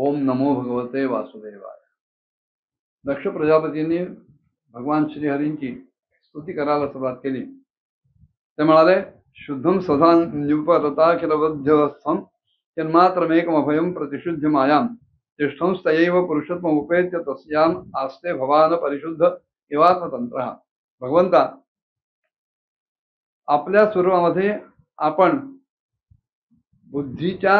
ओम नमो भगवते वासुदेवाय। दक्ष प्रजापतींनी भगवान श्रीहरींची स्तुती करायला सुरुवात केली। ते म्हणाले, शुद्धम सदा न्युपरताखिलवध्यवस्थं जन्मात्रमेकमभयं प्रतिशुद्ध मायां तिष्ठं स्तयैव पुरुषोत्तम उपेत्य तस्याम आस्ते भवान परिशुद्ध इवात्मतंत्र। भगवंता, आपल्या स्वरूपामध्ये आपण बुद्धीच्या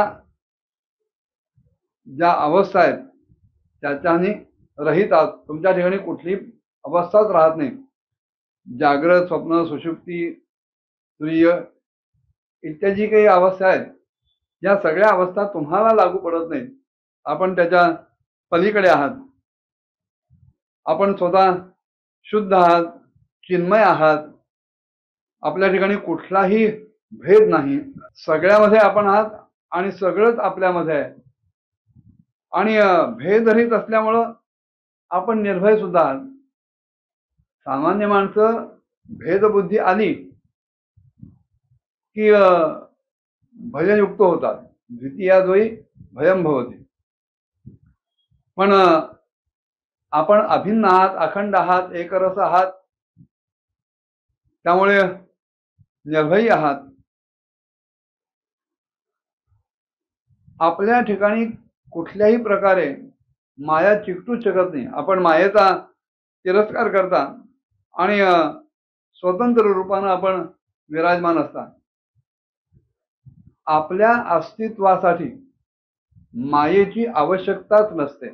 ज्या अवस्था आहेत त्याच्याने रहित आहात। तुमच्या ठिकाणी कुठली अवस्थाच राहत नाही। जागृत, स्वप्न, सुषुप्ती, तुरीय इत्यादी काही अवस्था आहेत, या सगळ्या अवस्था तुम्हाला लागू पडत नाहीत। आपण त्याच्या पलीकडे आहात। आपण स्वतः शुद्ध आहात, चिन्मय आहात। आपल्या ठिकाणी कुठलाही भेद नाही। सगळ्यामध्ये आपण आहात आणि सगळंच आपल्यामध्ये आहे। आणि भेदरहित असल्यामुळं आपण निर्भय सुद्धा आहात। सामान्य माणसं भेदबुद्धी आली की भययुक्त होतात। द्वितीयाद्वयी भयम भवति। पण आपण अभिन्न आहात, अखंड आहात, एकरस आहात, त्यामुळे निर्भयी आहात। आपल्या ठिकाणी कुठल्याही प्रकारे माया चिकटू शकत नाही। आपण मायेचा तिरस्कार करता आणि स्वतंत्र रूपाने आपण विराजमान असता। आपल्या अस्तित्वासाठी मायेची आवश्यकताच नसते।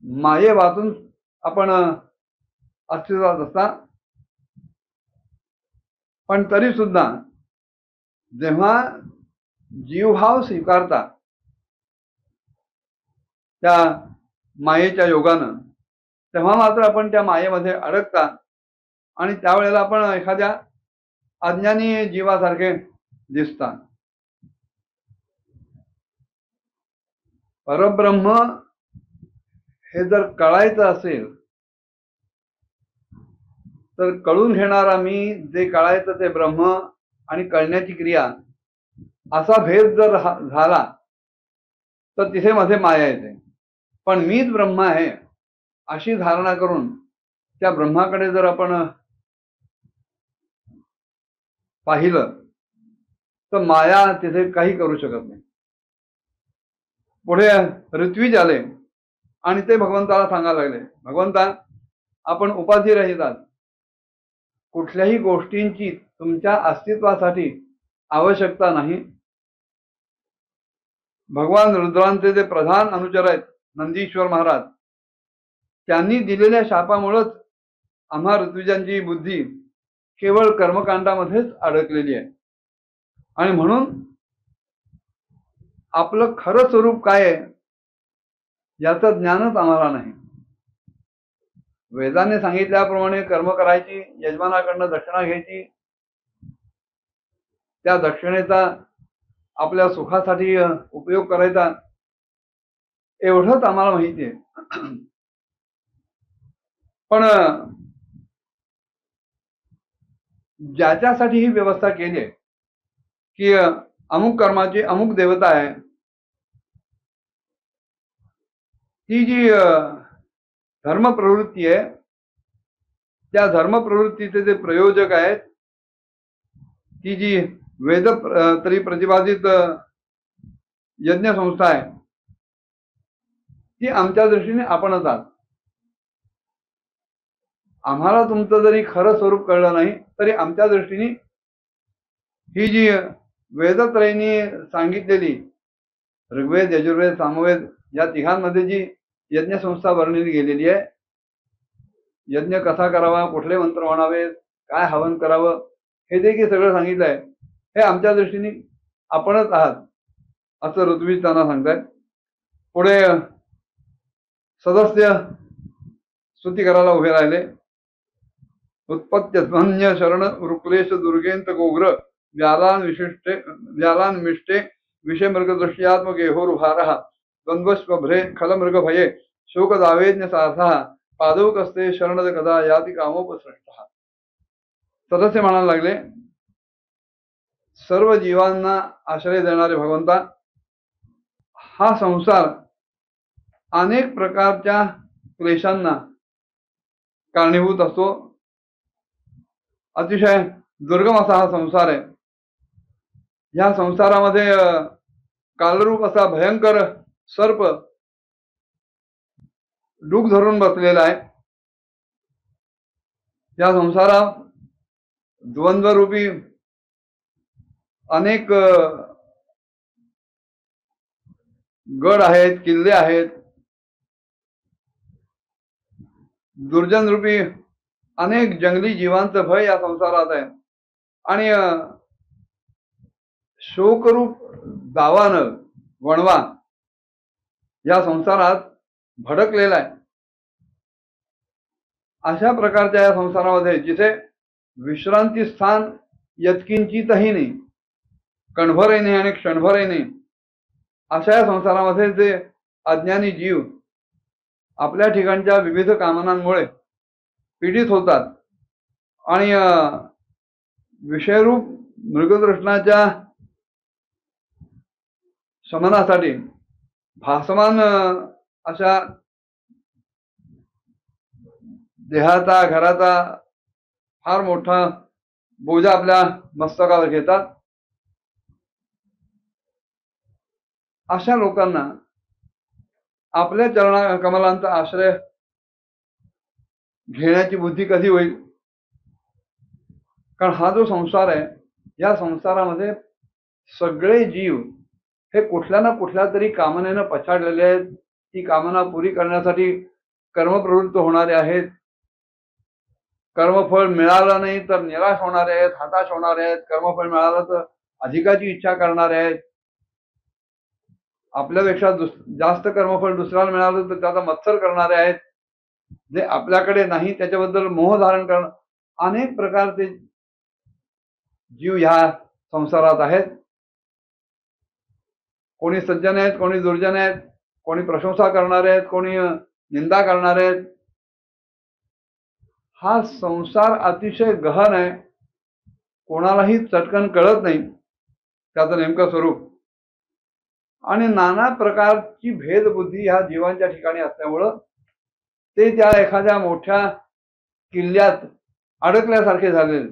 माये वाचून आपण अस्तित्वात असता। पण तरी सुद्धा जेव्हा जीवभाव स्वीकारता त्या मायेच्या योगानं, तेव्हा मात्र आपण त्या मायेमध्ये अडकता आणि त्यावेळेला आपण एखाद्या अज्ञानी जीवासारखे दिसता। परब्रह्म हे जर कळायचं असेल तर कळून घेणारा मी, जे कळायचं ते ब्रह्म आणि कळण्याची क्रिया, असा भेद जर झाला तर तिथे मध्ये माया येते। पण मीच ब्रह्म आहे अशी धारणा करून त्या ब्रह्माकडे जर आपण पाहिलं तर माया तिथे काही करू शकत नाही। पुढे ऋत्विज आले आणि ते भगवंताला सांगायला लागले, भगवंता, आपण उपाधी रहित आहात। कुठल्याही गोष्टींची तुमच्या अस्तित्वासाठी आवश्यकता नाही। भगवान रुद्रांचे जे प्रधान अनुचर आहेत नंदीश्वर महाराज, त्यांनी दिलेल्या शापामुळेच आम्हा ऋत्विजांची बुद्धी केवळ कर्मकांडामध्येच अडकलेली आहे। आणि म्हणून आपलं खरं स्वरूप काय आहे याचं ज्ञानच आम्हाला नाही। वेदाने सांगितल्याप्रमाणे कर्म करायची, यजमानाकडनं दक्षिणा घ्यायची, त्या दक्षिणेचा आपल्या सुखासाठी उपयोग करायचा, एवढंच आम्हाला माहिती आहे। पण ज्याच्यासाठी ही व्यवस्था केली आहे की अमुक कर्माची अमुक देवता आहे, ती जी धर्म प्रवृत्ती आहे, त्या धर्म प्रवृत्तीचे जे प्रयोजक आहेत, ती जी वेद तरी प्रतिपादित यज्ञ संस्था आहे, ती आमच्या दृष्टीने आपणच आहात। आम्हाला तुमचं जरी खरं स्वरूप कळलं नाही तरी आमच्या दृष्टीने ही जी वेदत्रयींनी सांगितलेली ऋग्वेद, यजुर्वेद, सामवेद या तिघांमध्ये जी यज्ञ संस्था वर्णिली गेलेली आहे, यज्ञ कसा करावा, कुठले मंत्र म्हणावेत, काय हवन करावं, हे देखील सगळं सांगितलं आहे, हे आमच्या दृष्टीने आपणच आहात असं ऋत्विज त्यांना सांगतायत। पुढे सदस्य स्तुती करायला उभे राहिले। उत्पत्त्यध्वन्य शरण रुक्लेश दुर्गेंत गोग्र व्यालान मिष्टे विषय मृगदृश्यात्मक गेहोरुभारः द्वंद्वस्वभ्रे खलमृग भये शोक दावेज्ञ सार्थः पादौकस्ते शरणद कदा याति कामोपसृष्टः। सदस्य म्हणायला लागले, सर्व जीवांना आश्रय देणारे भगवंता, हा संसार अनेक प्रकारच्या क्लेशांना कारणीभूत असतो. अतिशय दुर्गम असा हा संसार आहे. या संसारामध्ये कालरूप असा भयंकर सर्प डूक धरून बसलेला आहे. या संसारात द्वंद्वरूपी अनेक गड आहेत, किल्ले आहेत, दुर्जन रूपी अनेक जंगली जीवांचं भय या संसारात आहे. आणि शोकरूप दावानं वणवा या संसारात भडकलेला आहे. अशा प्रकारच्या या संसारामध्ये जिथे विश्रांती स्थान यत्किंचितही नाही, कणभरही नाही आणि क्षणभरही नाही, अशा या संसारामध्ये जे अज्ञानी जीव आपल्या ठिकाणच्या विविध कामनांमुळे पीडित होतात आणि विषयरूप मृगतृष्णाच्या शमनासाठी भासमान अशा देहाचा घराचा फार मोठा बोजा आपल्या मस्तकावर घेतात. अशा लोकांना आपल्या चरणा कमलांचा आश्रय घेण्याची बुद्धी कधी होईल? कारण हा जो संसार आहे, या संसारामध्ये सगळे जीव हे कुठल्या ना कुठल्या तरी कामनेनं पछाडलेले आहेत. ती कामना पुरी करण्यासाठी कर्मप्रवृत्त होणारे आहेत. कर्मफळ मिळालं नाही तर निराश होणारे आहेत, हताश होणारे आहेत. कर्मफळ मिळालं तर अधिकाची इच्छा करणारे आहेत. आपल्यापेक्षा जास्त कर्मफळ दुसऱ्याला मिळालं तर त्याचा मत्सर करणारे आहेत. जे आपल्याकडे नाही त्याच्याबद्दल मोह धारण करणं, अनेक प्रकारचे जीव ह्या संसारात आहेत. कोणी सज्जन आहेत, कोणी दुर्जन आहेत, कोणी प्रशंसा करणारे आहेत, कोणी निंदा करणारे आहेत. हा संसार अतिशय गहन आहे. कोणालाही चटकन कळत नाही त्याचं नेमकं स्वरूप. आणि नाना प्रकारची भेदबुद्धी ह्या जीवांच्या ठिकाणी असल्यामुळं ते त्या एखाद्या मोठ्या किल्ल्यात अडकल्यासारखे झालेले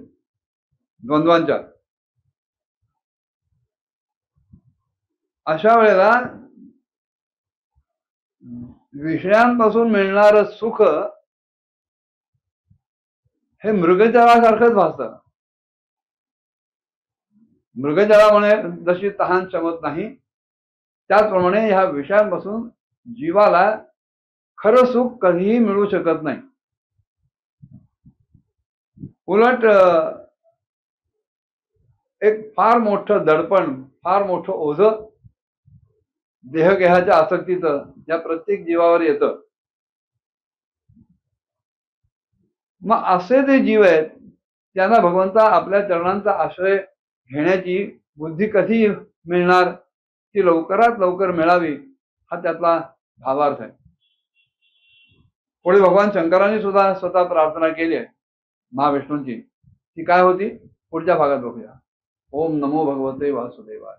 द्वंद्वांच्या. अशा वेळेला विषयांपासून मिळणारं सुख हे मृगजळासारखंच भासतं. मृगजळामुळे जशी तहान शमत नाही, त्याचप्रमाणे ह्या विषयांपासून जीवाला खरं सुख कधीही मिळू शकत नाही. उलट एक फार मोठं दडपण, फार मोठं ओझं देहगेहाच्या आसक्तीचं या प्रत्येक जीवावर येतं. मग असे जे जीव आहेत त्यांना भगवंता आपल्या चरणांचा आश्रय घेण्याची बुद्धी कधी मिळणार, ती लवकरात लवकर मिळावी हा त्यातला भावार्थ आहे. पुढे भगवान शंकरांनी सुद्धा स्वतः प्रार्थना केली आहे महाविष्णूंची. ती काय होती पुढच्या भागात बघूया. ओम नमो भगवते वासुदेवाय.